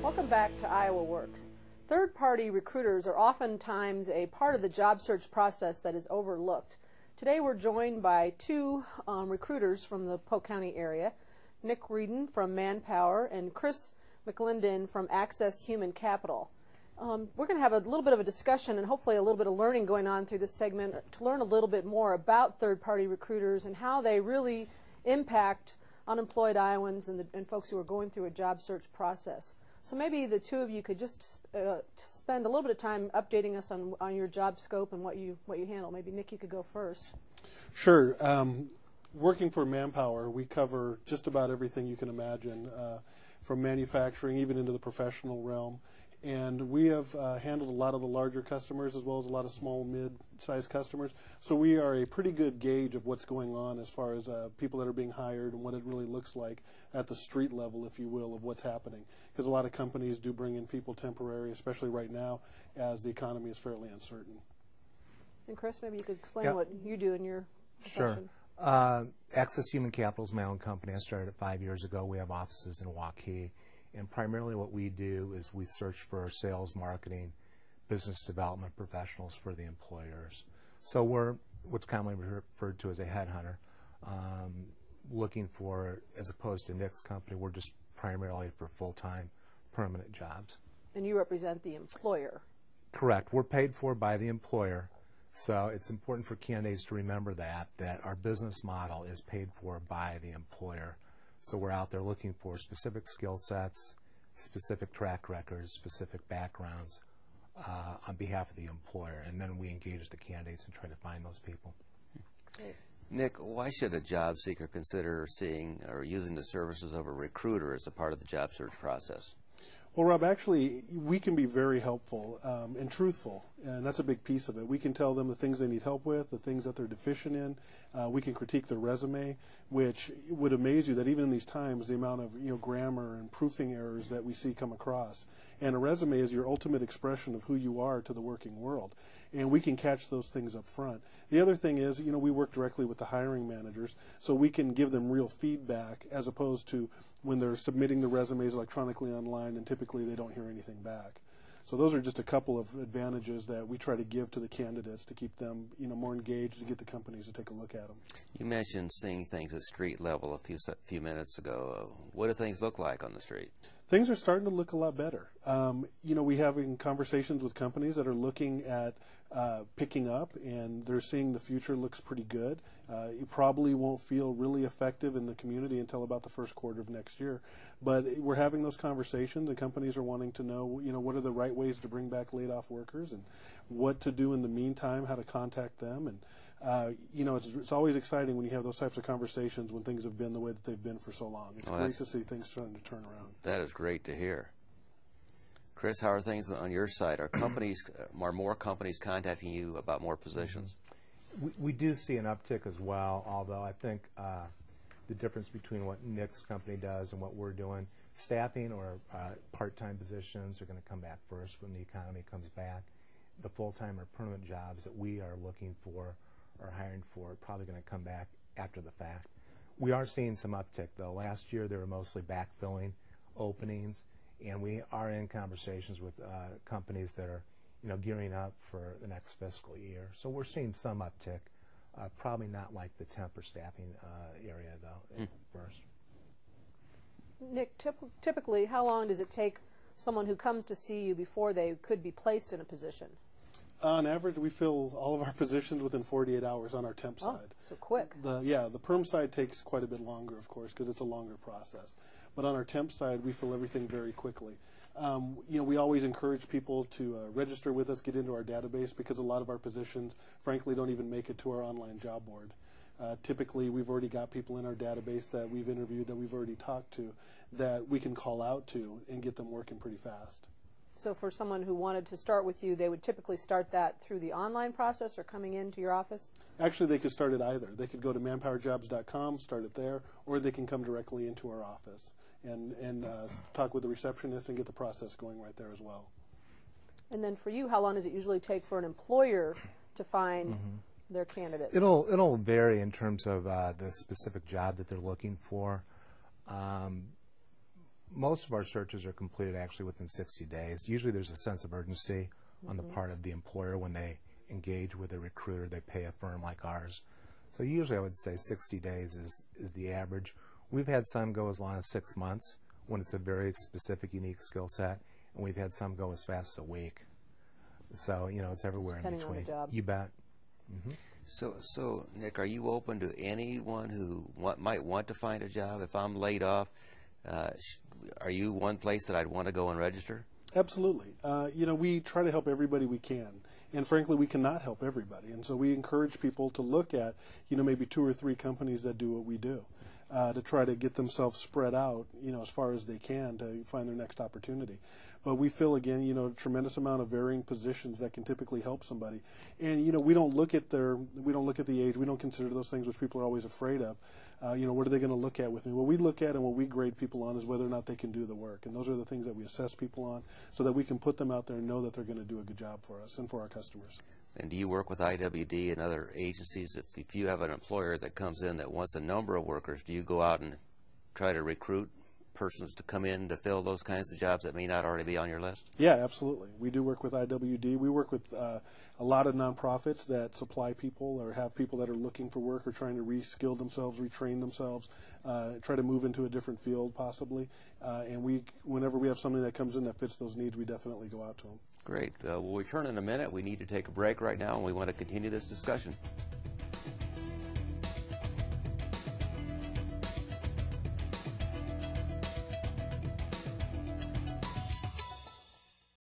Welcome back to IowaWorks. Third-party recruiters are oftentimes a part of the job search process that is overlooked. Today we're joined by two recruiters from the Polk County area, Nick Reddin from Manpower and Chris McLinden from Access Human Capital. We're going to have a little bit of a discussion and hopefully a little bit of learning going on through this segment to learn a little bit more about third-party recruiters and how they really impact unemployed Iowans and folks who are going through a job search process. So maybe the two of you could just spend a little bit of time updating us on your job scope and what you handle. Maybe Nick, you could go first. Sure. Working for Manpower, we cover just about everything you can imagine, from manufacturing even into the professional realm. And we have handled a lot of the larger customers as well as a lot of small, mid-sized customers. So we are a pretty good gauge of what's going on as far as people that are being hired and what it really looks like at the street level, if you will, of what's happening. Because a lot of companies do bring in people temporary, especially right now as the economy is fairly uncertain. And Chris, maybe you could explain what you do in your profession. Sure. Access Human Capital is my own company. I started it 5 years ago. We have offices in Waukee. And primarily what we do is we search for sales, marketing, business development professionals for the employers. So we're what's commonly referred to as a headhunter, looking for, as opposed to Nick's company, we're just primarily for full-time permanent jobs. And you represent the employer. Correct. We're paid for by the employer. So it's important for candidates to remember that our business model is paid for by the employer. So we're out there looking for specific skill sets, specific track records, specific backgrounds on behalf of the employer, and then we engage the candidates and try to find those people. Nick, why should a job seeker consider seeing or using the services of a recruiter as a part of the job search process? Well, Rob, actually, we can be very helpful and truthful, and that's a big piece of it. We can tell them the things they need help with, the things that they're deficient in. We can critique their resume, which would amaze you that even in these times, the amount of grammar and proofing errors that we see come across. And a resume is your ultimate expression of who you are to the working world. And we can catch those things up front. The other thing is, we work directly with the hiring managers, so we can give them real feedback as opposed to when they're submitting the resumes electronically online and typically they don't hear anything back. So those are just a couple of advantages that we try to give to the candidates to keep them, more engaged, to get the companies to take a look at them. You mentioned seeing things at street level a few minutes ago. What do things look like on the street? Things are starting to look a lot better. We having conversations with companies that are looking at picking up, and they're seeing the future looks pretty good. It probably won't feel really effective in the community until about the first quarter of next year. But we're having those conversations, and companies are wanting to know, what are the right ways to bring back laid-off workers and what to do in the meantime, how to contact them. And it's always exciting when you have those types of conversations when things have been the way that they've been for so long. It's great to see things starting to turn around. That is great to hear. Chris, how are things on your side? Are more companies contacting you about more positions? We do see an uptick as well, although I think the difference between what Nick's company does and what we're doing, staffing or part-time positions are going to come back first when the economy comes back. The full-time or permanent jobs that we are looking for or hiring for are probably going to come back after the fact. We are seeing some uptick, though. Last year, they were mostly backfilling openings, and we are in conversations with companies that are, gearing up for the next fiscal year. So we're seeing some uptick, probably not like the temp or staffing area, though, at first. Nick, typically, how long does it take someone who comes to see you before they could be placed in a position? On average, we fill all of our positions within 48 hours on our temp side. So quick. The perm side takes quite a bit longer, of course, because it's a longer process. But on our temp side, we fill everything very quickly. We always encourage people to register with us, get into our database, because a lot of our positions, frankly, don't even make it to our online job board. Typically, we've already got people in our database that we've interviewed, that we've already talked to, that we can call out to and get them working pretty fast. So for someone who wanted to start with you, they would typically start that through the online process or coming into your office? Actually, they could start it either. They could go to manpowerjobs.com, start it there, or they can come directly into our office and talk with the receptionist and get the process going right there as well. And then for you, how long does it usually take for an employer to find their candidate? It'll vary in terms of the specific job that they're looking for. most of our searches are completed actually within 60 days. Usually there's a sense of urgency on the part of the employer when they engage with a recruiter. They pay a firm like ours. So usually I would say 60 days is the average. We've had some go as long as 6 months when it's a very specific, unique skill set, and we've had some go as fast as a week. So, you know, it's everywhere in Depending on the between. job. You bet. So, Nick, are you open to anyone who might want to find a job? If I'm laid off, are you one place that I'd want to go and register? Absolutely. You know, we try to help everybody we can. And frankly, we cannot help everybody. And so we encourage people to look at, you know, maybe 2 or 3 companies that do what we do, to try to get themselves spread out, you know, as far as they can to find their next opportunity. But we fill, again, you know, a tremendous amount of varying positions that can typically help somebody. And, you know, we don't look at the age. We don't consider those things which people are always afraid of. You know, what are they going to look at with me? What we look at and what we grade people on is whether or not they can do the work. And those are the things that we assess people on so that we can put them out there and know that they're going to do a good job for us and for our customers. And do you work with IWD and other agencies? If you have an employer that comes in that wants a number of workers, do you go out and try to recruit persons to come in to fill those kinds of jobs that may not already be on your list? Yeah, absolutely. We do work with IWD. We work with a lot of nonprofits that supply people or have people that are looking for work or trying to reskill themselves, retrain themselves, try to move into a different field possibly. And whenever we have something that comes in that fits those needs, we definitely go out to them. Great. We'll return in a minute. We need to take a break right now, and we want to continue this discussion.